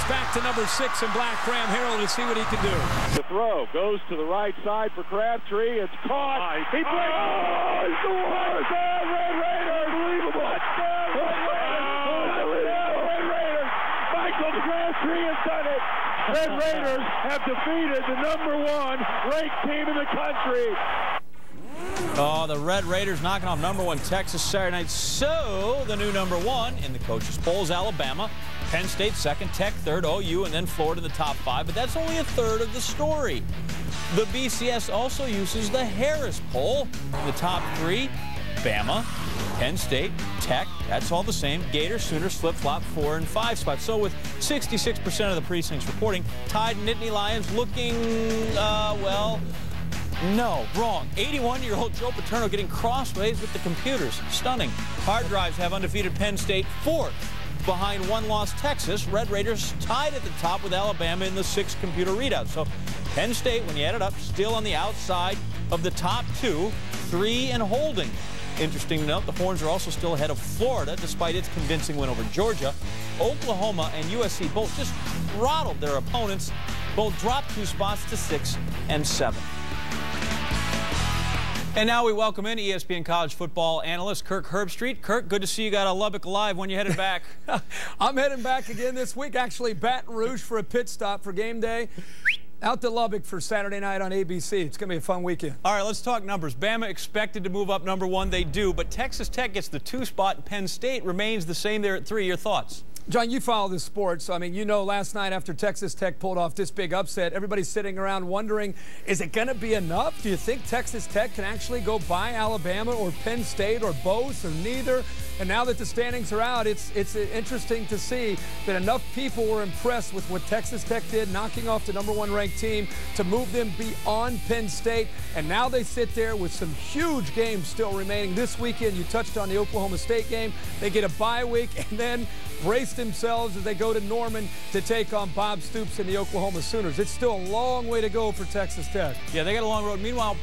It's back to number 6 in black, Graham Harrell, to see what he can do. The throw goes to the right side for Crabtree. It's caught. He breaks. Oh, he's the worst. Red Raiders. Unbelievable. Red Raiders. Michael Crabtree has done it. Red Raiders have defeated the #1 ranked team in the country. Oh, the Red Raiders knocking off #1 Texas Saturday night. So the new #1 in the coaches' polls, Alabama. Penn State second, Tech third, OU, and then Florida in the top 5. But that's only a third of the story. The BCS also uses the Harris poll. The top 3, Bama, Penn State, Tech, that's all the same. Gators, Sooners, flip-flop 4 and 5 spots. So with 66% of the precincts reporting, Tide and Nittany Lions looking, well, no, wrong. 81-year-old Joe Paterno getting crossways with the computers. Stunning. Hard drives have undefeated Penn State 4th. Behind one-loss Texas, Red Raiders tied at the top with Alabama in the 6 computer readouts. So Penn State, when you add it up, still on the outside of the top 2, 3 and holding. Interesting to note, the Horns are also still ahead of Florida, despite its convincing win over Georgia. Oklahoma and USC both just throttled their opponents. Both dropped 2 spots to 6 and 7. And now we welcome in ESPN college football analyst Kirk Herbstreit. Kirk, good to see you got a Lubbock Live. When you headed back? I'm heading back again this week. Actually, Baton Rouge for a pit stop for game day. Out to Lubbock for Saturday night on ABC. It's going to be a fun weekend. All right, let's talk numbers. Bama expected to move up #1. They do, but Texas Tech gets the 2 spot, and Penn State remains the same there at 3. Your thoughts? John, you follow this sport, so I mean, you know, last night after Texas Tech pulled off this big upset, everybody's sitting around wondering, is it going to be enough? Do you think Texas Tech can actually go by Alabama or Penn State or both or neither? And now that the standings are out, it's interesting to see that enough people were impressed with what Texas Tech did, knocking off the #1 ranked team to move them beyond Penn State. And now they sit there with some huge games still remaining this weekend. You touched on the Oklahoma State game. They get a bye week and then brace themselves as they go to Norman to take on Bob Stoops and the Oklahoma Sooners. It's still a long way to go for Texas Tech. Yeah, they got a long road. Meanwhile,